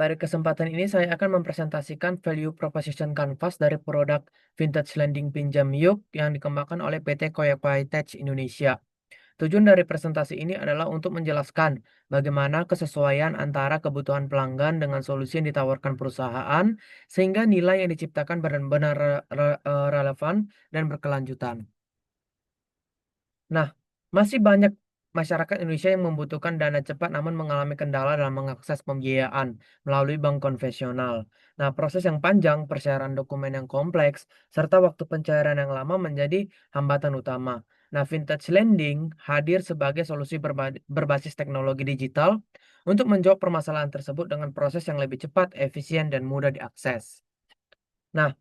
Pada kesempatan ini saya akan mempresentasikan value proposition Kanvas dari produk Vintage Lending Pinjam Yuk yang dikembangkan oleh PT Koyakwai Tech Indonesia. Tujuan dari presentasi ini adalah untuk menjelaskan bagaimana kesesuaian antara kebutuhan pelanggan dengan solusi yang ditawarkan perusahaan, sehingga nilai yang diciptakan benar-benar relevan dan berkelanjutan. Nah, masih banyak masyarakat Indonesia yang membutuhkan dana cepat namun mengalami kendala dalam mengakses pembiayaan melalui bank konvensional. Nah, proses yang panjang, persyarat dokumen yang kompleks, serta waktu pencairan yang lama menjadi hambatan utama. Nah, vintage lending hadir sebagai solusi berbasis teknologi digital untuk menjawab permasalahan tersebut dengan proses yang lebih cepat, efisien, dan mudah diakses. Nah,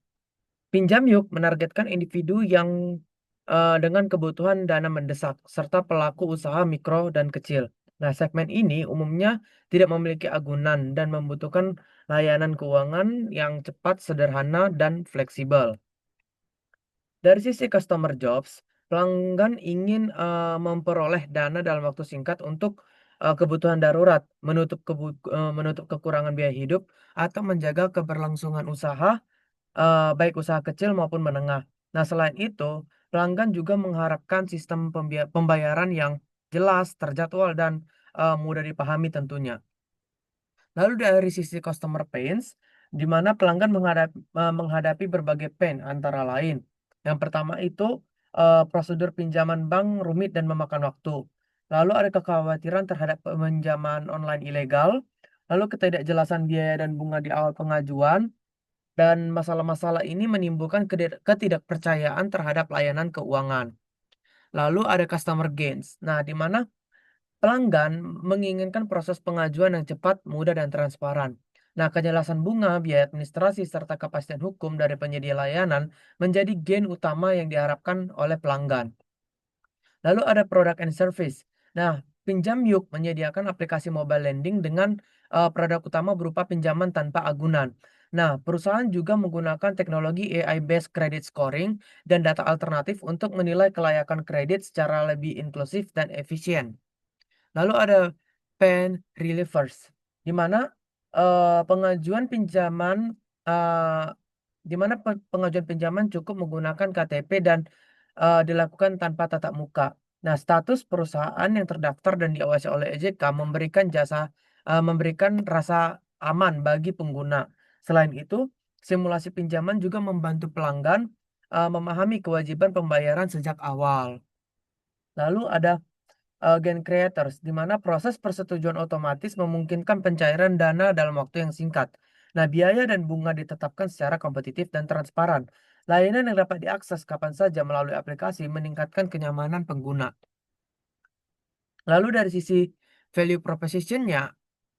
Pinjam Yuk menargetkan individu yang dengan kebutuhan dana mendesak serta pelaku usaha mikro dan kecil. Nah, segmen ini umumnya tidak memiliki agunan dan membutuhkan layanan keuangan yang cepat, sederhana, dan fleksibel. Dari sisi customer jobs, pelanggan ingin memperoleh dana dalam waktu singkat untuk kebutuhan darurat, menutup kekurangan biaya hidup, atau menjaga keberlangsungan usaha. Baik usaha kecil maupun menengah. Nah, selain itu, pelanggan juga mengharapkan sistem pembayaran yang jelas, terjadwal, dan mudah dipahami tentunya. Lalu dari sisi customer pains, di mana pelanggan menghadapi berbagai pain antara lain. Yang pertama itu, prosedur pinjaman bank rumit dan memakan waktu. Lalu ada kekhawatiran terhadap peminjaman online ilegal, lalu ketidakjelasan biaya dan bunga di awal pengajuan, dan masalah-masalah ini menimbulkan ketidakpercayaan terhadap layanan keuangan. Lalu ada customer gains. Nah, di mana pelanggan menginginkan proses pengajuan yang cepat, mudah, dan transparan. Nah, kejelasan bunga, biaya administrasi, serta kepastian hukum dari penyedia layanan menjadi gain utama yang diharapkan oleh pelanggan. Lalu ada product and service. Nah, Pinjam Yuk menyediakan aplikasi mobile lending dengan produk utama berupa pinjaman tanpa agunan. Nah, perusahaan juga menggunakan teknologi AI-based credit scoring dan data alternatif untuk menilai kelayakan kredit secara lebih inklusif dan efisien. Lalu ada Pen Relievers, di mana pengajuan pinjaman eee, di mana pengajuan pinjaman cukup menggunakan KTP dan dilakukan tanpa tatap muka. Nah, status perusahaan yang terdaftar dan diawasi oleh OJK memberikan rasa aman bagi pengguna. Selain itu, simulasi pinjaman juga membantu pelanggan memahami kewajiban pembayaran sejak awal. Lalu ada Gen creators, di mana proses persetujuan otomatis memungkinkan pencairan dana dalam waktu yang singkat. Nah, biaya dan bunga ditetapkan secara kompetitif dan transparan. Layanan yang dapat diakses kapan saja melalui aplikasi meningkatkan kenyamanan pengguna. Lalu dari sisi value proposition-nya,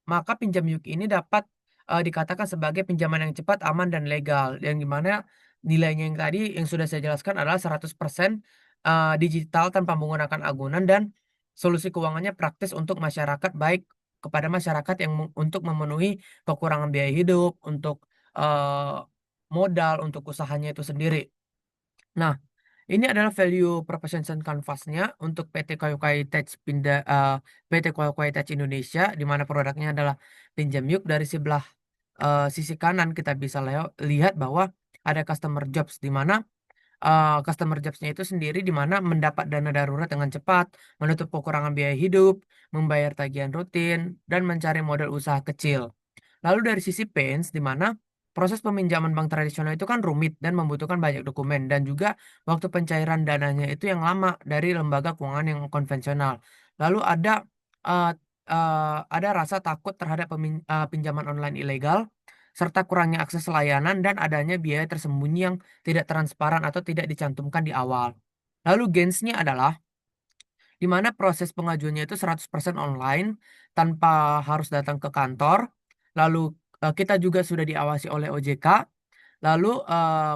maka pinjam yuk ini dapat dikatakan sebagai pinjaman yang cepat, aman, dan legal. Yang dimana nilainya yang tadi yang sudah saya jelaskan adalah 100% digital tanpa menggunakan agunan dan solusi keuangannya praktis untuk masyarakat, baik kepada masyarakat yang untuk memenuhi kekurangan biaya hidup, untuk eee, modal, untuk usahanya itu sendiri. Nah, ini adalah value proposition canvas-nya untuk PT Koyokoi Tech Indonesia, di mana produknya adalah pinjam yuk. Dari sebelah sisi kanan kita bisa lihat bahwa ada customer jobs, di mana customer jobs-nya itu sendiri di mana mendapat dana darurat dengan cepat, menutup kekurangan biaya hidup, membayar tagihan rutin, dan mencari modal usaha kecil. Lalu dari sisi pains, di mana proses peminjaman bank tradisional itu kan rumit dan membutuhkan banyak dokumen, dan juga waktu pencairan dananya itu yang lama dari lembaga keuangan yang konvensional. Lalu eee ada rasa takut terhadap pinjaman online ilegal, serta kurangnya akses layanan dan adanya biaya tersembunyi yang tidak transparan atau tidak dicantumkan di awal. Lalu gains-nya adalah di mana proses pengajuannya itu 100% online tanpa harus datang ke kantor. Lalu kita juga sudah diawasi oleh OJK. Lalu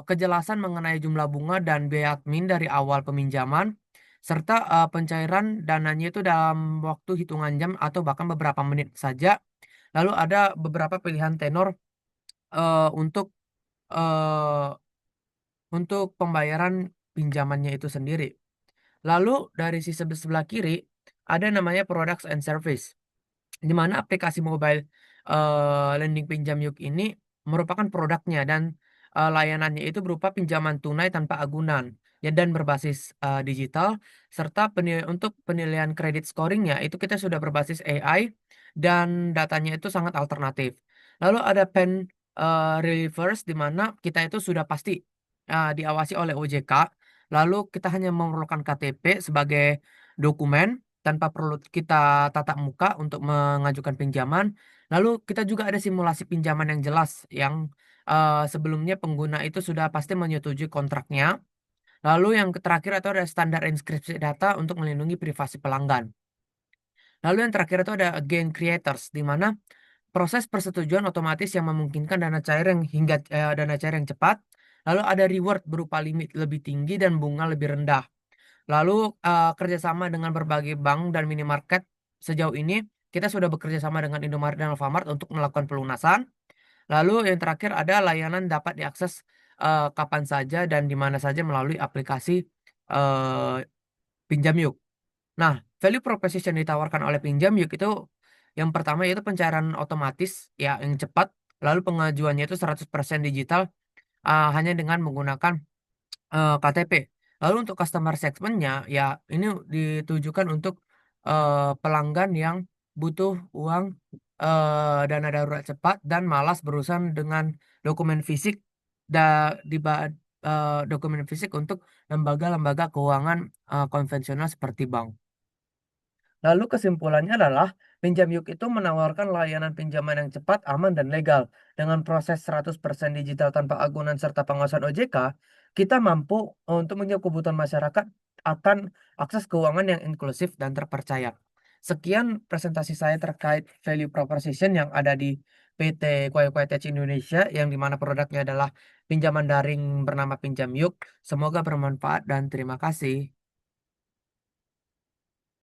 kejelasan mengenai jumlah bunga dan biaya admin dari awal peminjaman, serta pencairan dananya itu dalam waktu hitungan jam atau bahkan beberapa menit saja. Lalu ada beberapa pilihan tenor eee, untuk, eee, untuk pembayaran pinjamannya itu sendiri. Lalu dari sisi sebelah kiri, ada namanya products and service. Di mana aplikasi mobile, lending pinjam yuk ini merupakan produknya dan, layanannya itu berupa pinjaman tunai tanpa agunan, ya dan berbasis, digital serta untuk penilaian kredit scoring-nya itu kita sudah berbasis AI dan datanya itu sangat alternatif. Lalu ada pen, relievers di mana kita itu sudah pasti, diawasi oleh OJK, lalu kita hanya memerlukan KTP sebagai dokumen tanpa perlu kita tatap muka untuk mengajukan pinjaman. Lalu kita juga ada simulasi pinjaman yang jelas yang, sebelumnya pengguna itu sudah pasti menyetujui kontraknya. Lalu yang terakhir itu ada standar inskripsi data untuk melindungi privasi pelanggan. Lalu yang terakhir itu ada gain creators, di mana proses persetujuan otomatis yang memungkinkan dana cair yang cepat. Lalu ada reward berupa limit lebih tinggi dan bunga lebih rendah. Lalu, kerjasama dengan berbagai bank dan minimarket sejauh ini kita sudah bekerja sama dengan Indomaret dan Alfamart untuk melakukan pelunasan. Lalu yang terakhir ada layanan dapat diakses, kapan saja dan di mana saja melalui aplikasi, eee, Pinjam Yuk. Nah, value proposition ditawarkan oleh Pinjam Yuk itu yang pertama yaitu pencairan otomatis ya yang cepat, lalu pengajuannya itu 100% digital, hanya dengan menggunakan KTP. Lalu untuk customer segment-nya, ya ini ditujukan untuk, pelanggan yang butuh uang, dana darurat cepat dan malas berurusan dengan dokumen fisik da diba dokumen fisik untuk lembaga-lembaga keuangan, konvensional seperti bank. Lalu kesimpulannya adalah, Pinjam Yuk itu menawarkan layanan pinjaman yang cepat, aman, dan legal. Dengan proses 100% digital tanpa agunan serta pengawasan OJK, kita mampu untuk menjawab kebutuhan masyarakat akan akses keuangan yang inklusif dan terpercaya. Sekian presentasi saya terkait value proposition yang ada di PT Kuai Kuai Tech Indonesia, yang dimana produknya adalah pinjaman daring bernama Pinjam Yuk. Semoga bermanfaat dan terima kasih.